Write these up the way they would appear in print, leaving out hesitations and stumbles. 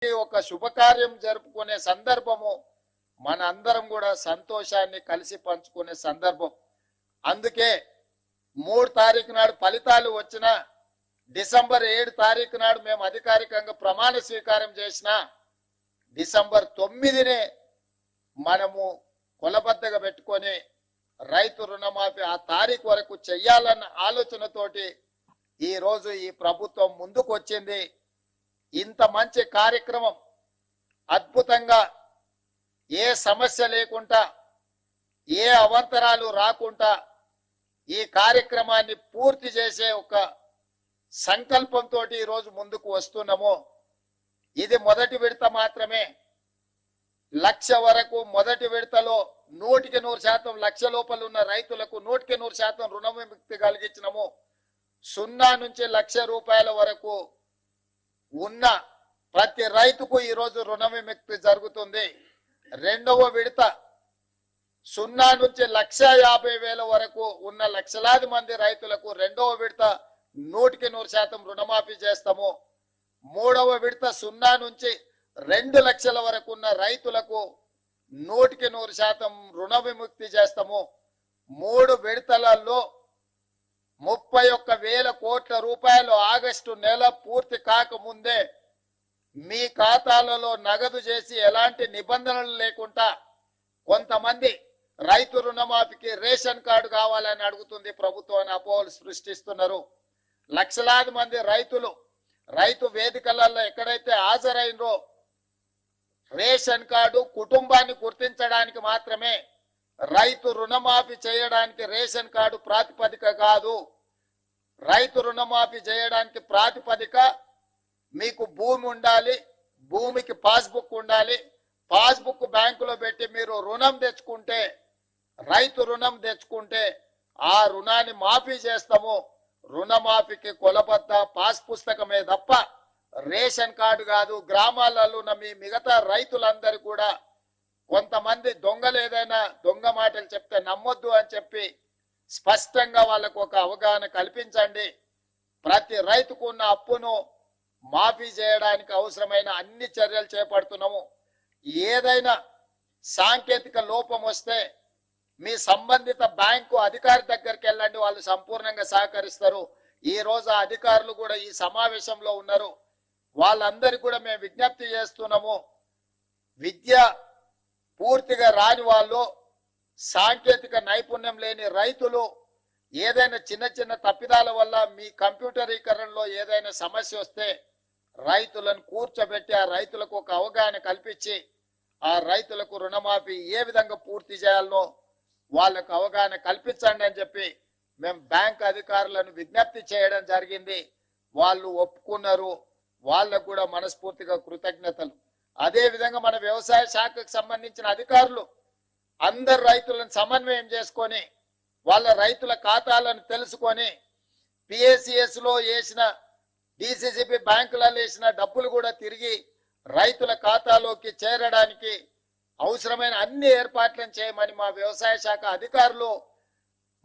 ఒక శుభకార్యం జరుపుకునే సందర్భము, మన అందరం కూడా సంతోషాన్ని కలిసి పంచుకునే సందర్భం. అందుకే 3 తారీఖు నాడు ఫలితాలు వచ్చిన, డిసెంబర్ 7 తారీఖు నాడు మేము అధికారికంగా ప్రమాణ స్వీకారం చేసిన, డిసెంబర్ 9నే మనము కొలబద్దగా పెట్టుకొని రైతు రుణమాఫీ ఆ తారీఖు వరకు చెయ్యాలన్న ఆలోచనతోటి ఈ రోజు ఈ ప్రభుత్వం ముందుకు వచ్చింది. ఇంత మంచి కార్యక్రమం అద్భుతంగా, ఏ సమస్య లేకుండా, ఏ అవాంతరాలు రాకుండా ఈ కార్యక్రమాన్ని పూర్తి చేసే ఒక సంకల్పంతో ఈ రోజు ముందుకు వస్తున్నాము. ఇది మొదటి విడత మాత్రమే. 1,00,000 వరకు మొదటి విడతలో 100% లక్ష లోపల ఉన్న రైతులకు 100% రుణ విముక్తి కలిగించినము. 0 నుంచి 1,00,000 రూపాయల వరకు ఉన్న ప్రతి రైతుకు ఈ రోజు రుణ విముక్తి జరుగుతుంది. రెండవ విడత 0 నుంచి 1,50,000 వరకు ఉన్న లక్షలాది మంది రైతులకు రెండవ విడత 100% రుణమాఫీ చేస్తాము. మూడవ విడత 0 నుంచి 2 లక్షల వరకు ఉన్న రైతులకు 100% రుణ విముక్తి చేస్తాము. 3 విడతలలో 31,000 కోట్ల రూపాయలు ఆగస్టు నెల పూర్తి కాకముందే మీ ఖాతాలలో నగదు చేసి, ఎలాంటి నిబంధనలు లేకుండా, కొంతమంది రైతు రుణమాఫీకి రేషన్ కార్డు కావాలని అడుగుతుంది ప్రభుత్వాన్ని అపోహలు సృష్టిస్తున్నారు. లక్షలాది మంది రైతులు రైతు వేదికలలో ఎక్కడైతే హాజరైనరో, రేషన్ కార్డు కుటుంబాన్ని గుర్తించడానికి మాత్రమే, రైతు రుణమాఫీ చేయడానికి రేషన్ కార్డు ప్రాతిపదిక కాదు. రైతు రుణమాఫీ చేయడానికి ప్రాతిపదిక మీకు భూమి ఉండాలి, భూమికి పాస్బుక్ ఉండాలి. పాస్బుక్ బ్యాంకులో పెట్టి మీరు రుణం తెచ్చుకుంటే, రైతు రుణం తెచ్చుకుంటే ఆ రుణాన్ని మాఫీ చేస్తాము. రుణమాఫీకి కొలబద్ద పాస్ పుస్తకమే తప్ప రేషన్ కార్డు కాదు. గ్రామాలలో ఉన్న మీ మిగతా రైతులందరూ కూడా, కొంతమంది దొంగలు ఏదైనా దొంగ మాటలు చెప్తే నమ్మొద్దు అని చెప్పి స్పష్టంగా వాళ్ళకు ఒక అవగాహన కల్పించండి. ప్రతి రైతుకు ఉన్న అప్పును మాఫీ చేయడానికి అవసరమైన అన్ని చర్యలు చేపడుతున్నాము. ఏదైనా సాంకేతిక లోపం వస్తే మీ సంబంధిత బ్యాంకు అధికారి దగ్గరికి వెళ్ళండి, వాళ్ళు సంపూర్ణంగా సహకరిస్తారు. ఈ రోజు ఆ అధికారులు కూడా ఈ సమావేశంలో ఉన్నారు. వాళ్ళందరికీ కూడా మేము విజ్ఞప్తి చేస్తున్నాము, విద్య పూర్తిగా రాని వాళ్ళు, సాంకేతిక నైపుణ్యం లేని రైతులు, ఏదైనా చిన్న చిన్న తప్పిదాల వల్ల మీ కంప్యూటరీకరణలో ఏదైనా సమస్య వస్తే రైతులను కూర్చోబెట్టి ఆ రైతులకు ఒక అవగాహన కల్పించి ఆ రైతులకు రుణమాఫీ ఏ విధంగా పూర్తి చేయాలనో వాళ్ళకు అవగాహన కల్పించండి అని చెప్పి మేము బ్యాంక్ అధికారులను విజ్ఞప్తి చేయడం జరిగింది. వాళ్ళు ఒప్పుకున్నారు. వాళ్ళకు కూడా మనస్ఫూర్తిగా కృతజ్ఞతలు. అదే విధంగా మన వ్యవసాయ శాఖకు సంబంధించిన అధికారులు అందరు రైతులను సమన్వయం చేసుకొని, వాళ్ళ రైతుల ఖాతాలను తెలుసుకొని, PACS లో వేసిన, DCCB బ్యాంకులలో వేసిన డబ్బులు కూడా తిరిగి రైతుల ఖాతాలోకి చేరడానికి అవసరమైన అన్ని ఏర్పాట్లను చేయమని మా వ్యవసాయ శాఖ అధికారులు,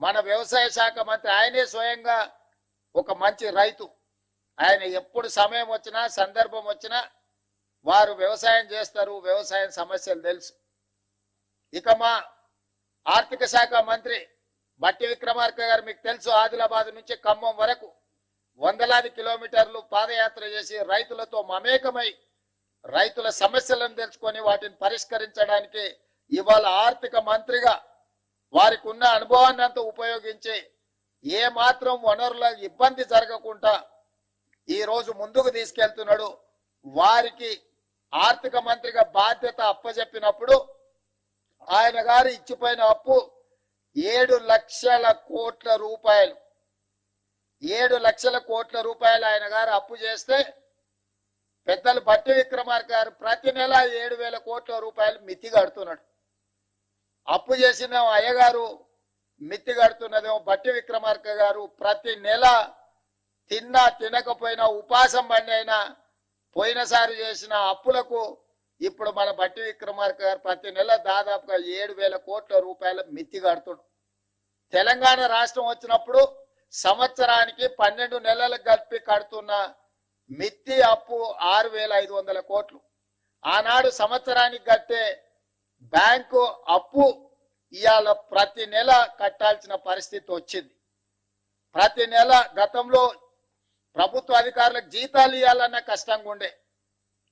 మన వ్యవసాయ శాఖ మంత్రి ఆయనే స్వయంగా ఒక మంచి రైతు. ఆయన ఎప్పుడు సమయం వచ్చినా, సందర్భం వచ్చినా వారు వ్యవసాయం చేస్తారు. వ్యవసాయం సమస్యలు తెలుసు. ఇక మా ఆర్థిక శాఖ మంత్రి బట్టి విక్రమార్క గారు, మీకు తెలుసు, ఆదిలాబాద్ నుంచి ఖమ్మం వరకు వందలాది కిలోమీటర్లు పాదయాత్ర చేసి రైతులతో మమేకమై రైతుల సమస్యలను తెలుసుకొని వాటిని పరిష్కరించడానికి ఇవాళ ఆర్థిక మంత్రిగా వారికి ఉన్న అనుభవాన్ని అంతా ఉపయోగించి ఏ మాత్రం వనరుల ఇబ్బంది జరగకుండా ఈ రోజు ముందుకు తీసుకెళ్తున్నాడు. వారికి ఆర్థిక మంత్రిగా బాధ్యత అప్పచెప్పినప్పుడు ఆయన గారు ఇచ్చిపోయిన అప్పు 7 లక్షల కోట్ల రూపాయలు. 7 లక్షల కోట్ల రూపాయలు ఆయన గారు అప్పు చేస్తే, పెద్దలు బట్టి విక్రమార్క గారు ప్రతి నెల 7,000 కోట్ల రూపాయలు మిత్తి కడుతున్నాడు. అప్పు చేసిన అయ్యగారు మిత్తి కడుతున్నదేమో బట్టి విక్రమార్క గారు. ప్రతి నెల తిన్నా తినకపోయినా ఉపాసం బండి అయినా పోయినసారి చేసిన అప్పులకు ఇప్పుడు మన బట్టి విక్రమార్క గారు ప్రతి నెల దాదాపుగా 7,000 కోట్ల రూపాయల మిత్తి కడుతున్నాడు. తెలంగాణ రాష్ట్రం వచ్చినప్పుడు సంవత్సరానికి 12 నెలలకు కలిపి కడుతున్న మిత్తి అప్పు 6,500 కోట్లు. ఆనాడు సంవత్సరానికి కట్టే బ్యాంకు అప్పు ఇవాళ ప్రతి నెల కట్టాల్సిన పరిస్థితి వచ్చింది. ప్రతి నెల గతంలో ప్రభుత్వ అధికారులకు జీతాలు ఇవ్వాలన్న కష్టంగా ఉండే,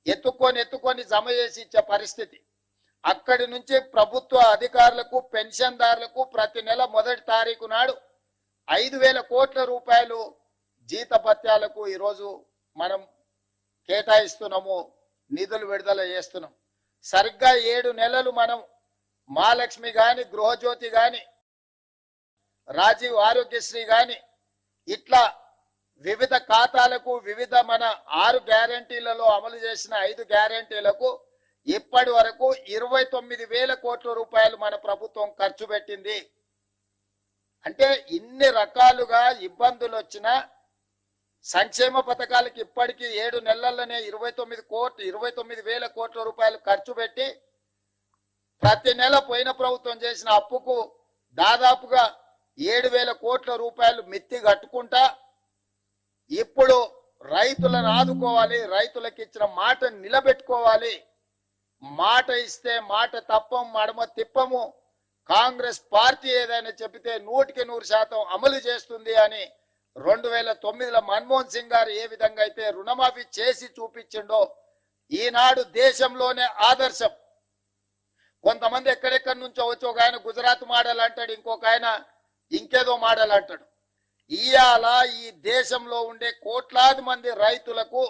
ఎత్తుకొని జమ చేసి ఇచ్చే పరిస్థితి. అక్కడి నుంచి ప్రభుత్వ అధికారులకు పెన్షన్దారులకు ప్రతి నెల 1వ తారీఖు నాడు 5,000 కోట్ల రూపాయలు జీతభత్యాలకు ఈరోజు మనం కేటాయిస్తున్నాము, నిధులు విడుదల చేస్తున్నాం. సరిగ్గా 7 నెలలు మనం మహాలక్ష్మి గాని, గృహజ్యోతి గాని, రాజీవ్ ఆరోగ్యశ్రీ గాని ఇట్లా వివిధ ఖాతాలకు వివిధ మన 6 గ్యారంటీలలో అమలు చేసిన 5 గ్యారంటీలకు ఇప్పటి వరకు 29,000 కోట్ల రూపాయలు మన ప్రభుత్వం ఖర్చు పెట్టింది. అంటే ఇన్ని రకాలుగా ఇబ్బందులు వచ్చినా సంక్షేమ పథకాలకు ఇప్పటికీ 7 నెలల్లోనే 29,000 కోట్ల రూపాయలు ఖర్చు పెట్టి ప్రతి నెల పోయిన ప్రభుత్వం చేసిన అప్పుకు దాదాపుగా 7,000 కోట్ల రూపాయలు మిత్తి కట్టుకుంటా ఇప్పుడు రైతులను ఆదుకోవాలి, రైతులకు ఇచ్చిన మాట నిలబెట్టుకోవాలి. మాట ఇస్తే మాట తప్పం, మడమ తిప్పము. కాంగ్రెస్ పార్టీ ఏదైనా చెబితే 100% అమలు చేస్తుంది అని 2009లో మన్మోహన్ సింగ్ గారు ఏ విధంగా అయితే రుణమాఫీ చేసి చూపించిండో ఈనాడు దేశంలోనే ఆదర్శం. కొంతమంది ఎక్కడెక్కడి నుంచో వచ్చి ఒక ఆయన గుజరాత్ మోడల్ అంటాడు, ఇంకొక ఆయన ఇంకేదో మోడల్ అంటాడు. ఇవాళ ఈ దేశంలో ఉండే కోట్లాది మంది రైతులకు,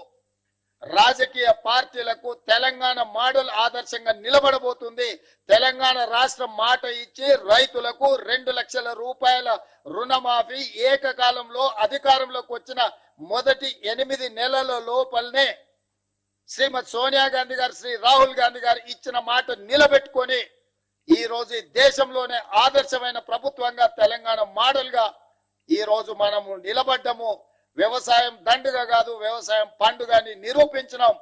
రాజకీయ పార్టీలకు తెలంగాణ మోడల్ ఆదర్శంగా నిలబడబోతుంది. తెలంగాణ రాష్ట్రం మాట ఇచ్చి రైతులకు 2 లక్షల రూపాయల రుణమాఫీ ఏకకాలంలో అధికారంలోకి వచ్చిన మొదటి 8 నెలల లోపలనే శ్రీమతి సోనియా గాంధీ గారు, శ్రీ రాహుల్ గాంధీ గారు ఇచ్చిన మాట నిలబెట్టుకొని ఈ రోజు దేశంలోనే ఆదర్శమైన ప్రభుత్వంగా తెలంగాణ మోడల్ గా ఈ రోజు మనము నిలబడ్డము. వ్యవసాయం దండుగా కాదు, వ్యవసాయం పండుగని నిరూపించినాం.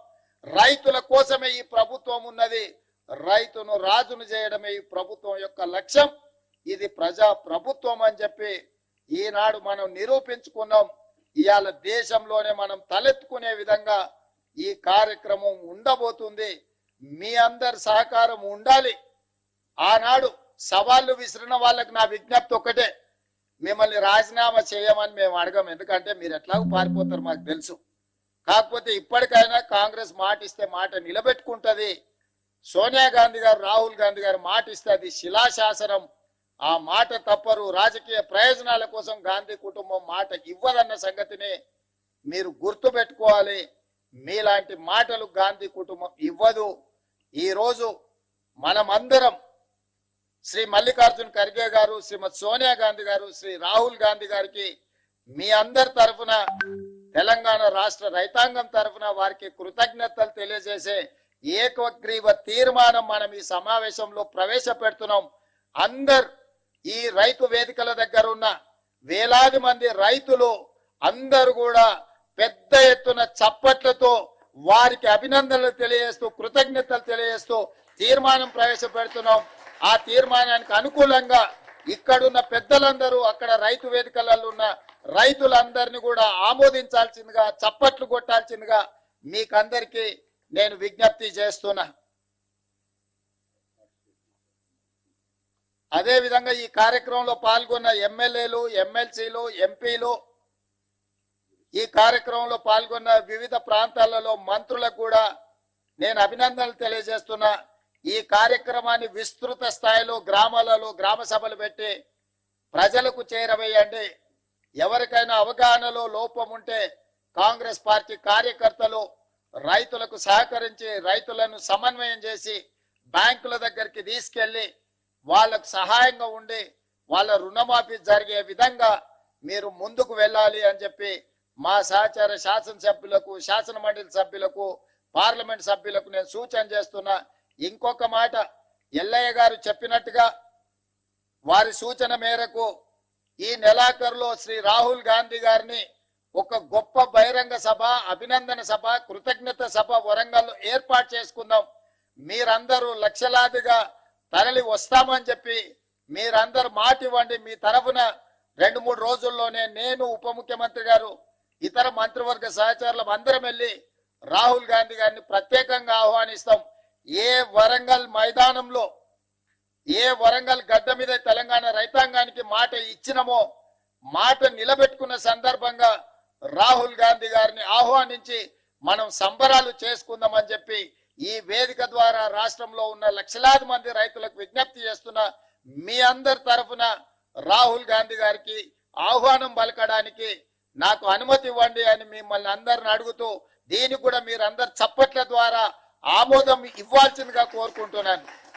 రైతుల కోసమే ఈ ప్రభుత్వం ఉన్నది, రైతును రాజును చేయడమే ఈ ప్రభుత్వం యొక్క లక్ష్యం. ఇది ప్రజా ప్రభుత్వం అని చెప్పి ఈనాడు మనం నిరూపించుకున్నాం. ఇవాళ దేశంలోనే మనం తలెత్తుకునే విధంగా ఈ కార్యక్రమం ఉండబోతుంది. మీ అందరి సహకారం ఉండాలి. ఆనాడు సవాళ్లు విసిరిన వాళ్ళకి నా విజ్ఞప్తి ఒకటే, మిమ్మల్ని రాజీనామా చేయమని మేము అడగం, ఎందుకంటే మీరు ఎట్లాగో పారిపోతారు మాకు తెలుసు. కాకపోతే ఇప్పటికైనా కాంగ్రెస్ మాట ఇస్తే మాట నిలబెట్టుకుంటది. సోనియా గాంధీ గారు, రాహుల్ గాంధీ గారు మాట ఇస్తే అది శిలాశాసనం. ఆ మాట తప్పరు. రాజకీయ ప్రయోజనాల కోసం గాంధీ కుటుంబం మాట ఇవ్వదన్న సంగతిని మీరు గుర్తు పెట్టుకోవాలి. మీలాంటి మాటలు గాంధీ కుటుంబం ఇవ్వదు. ఈరోజు మనమందరం శ్రీ మల్లికార్జున్ ఖర్గే గారు, శ్రీమతి సోనియా గాంధీ గారు, శ్రీ రాహుల్ గాంధీ గారికి మీ అందరి తరఫున, తెలంగాణ రాష్ట్ర రైతాంగం తరఫున వారికి కృతజ్ఞతలు తెలియజేసే ఏకగ్రీవ తీర్మానం మనం ఈ సమావేశంలో ప్రవేశపెడుతున్నాం. ఈ రైతు వేదికల దగ్గర ఉన్న వేలాది మంది రైతులు అందరూ కూడా పెద్ద ఎత్తున చప్పట్లతో వారికి అభినందనలు తెలియజేస్తూ, కృతజ్ఞతలు తెలియజేస్తూ తీర్మానం ప్రవేశపెడుతున్నాం. ఆ తీర్మానానికి అనుకూలంగా ఇక్కడున్న పెద్దలందరూ, అక్కడ రైతు వేదికలలో ఉన్న రైతులందరినీ కూడా ఆమోదించాల్సిందిగా, చప్పట్లు కొట్టాల్సిందిగా మీకందరికీ నేను విజ్ఞప్తి చేస్తున్నా. అదే విధంగా ఈ కార్యక్రమంలో పాల్గొన్న ఎమ్మెల్యేలు, ఎమ్మెల్సీలు, ఎంపీలు, ఈ కార్యక్రమంలో పాల్గొన్న వివిధ ప్రాంతాలలో మంత్రులకు కూడా నేను అభినందనలు తెలియజేస్తున్నా. ఈ కార్యక్రమాన్ని విస్తృత స్థాయిలో గ్రామాలలో గ్రామ సభలు పెట్టి ప్రజలకు చేరవేయండి. ఎవరికైనా అవగాహనలో లోపం ఉంటే కాంగ్రెస్ పార్టీ కార్యకర్తలు రైతులకు సహకరించి, రైతులను సమన్వయం చేసి బ్యాంకుల దగ్గరికి తీసుకెళ్లి వాళ్ళకు సహాయంగా ఉండి వాళ్ళ రుణమాఫీ జరిగే విధంగా మీరు ముందుకు వెళ్ళాలి అని చెప్పి మా సహచార శాసనసభ్యులకు, శాసన మండలి సభ్యులకు, పార్లమెంట్ సభ్యులకు నేను సూచన చేస్తున్నా. ఇంకొక మాట, ఎల్లయ్య గారు చెప్పినట్టుగా వారి సూచన మేరకు ఈ నెలాఖరులో శ్రీ రాహుల్ గాంధీ గారిని ఒక గొప్ప బహిరంగ సభ, అభినందన సభ, కృతజ్ఞత సభ వరంగల్లో ఏర్పాటు చేసుకుందాం. మీరందరూ లక్షలాదిగా తరలి వస్తామని చెప్పి మీరందరూ మాట ఇవ్వండి. మీ తరఫున 2-3 రోజుల్లోనే నేను, ఉప ముఖ్యమంత్రి గారు ఇతర మంత్రివర్గ సహచరులం అందరం వెళ్ళి రాహుల్ గాంధీ గారిని ప్రత్యేకంగా ఆహ్వానిస్తాం. ఏ వరంగల్ మైదానంలో, ఏ వరంగల్ గడ్డ మీద తెలంగాణ రైతాంగానికి మాట ఇచ్చినమో మాట నిలబెట్టుకున్న సందర్భంగా రాహుల్ గాంధీ గారిని ఆహ్వానించి మనం సంబరాలు చేసుకుందామని చెప్పి ఈ వేదిక ద్వారా రాష్ట్రంలో ఉన్న లక్షలాది మంది రైతులకు విజ్ఞప్తి చేస్తున్నా. మీ అందరి తరఫున రాహుల్ గాంధీ గారికి ఆహ్వానం పలకడానికి నాకు అనుమతి ఇవ్వండి అని మిమ్మల్ని అందరిని అడుగుతూ, దీనికి కూడా మీరందరు చప్పట్ల ద్వారా ఆమోదం ఇవ్వాల్సిందిగా కోరుకుంటున్నాను.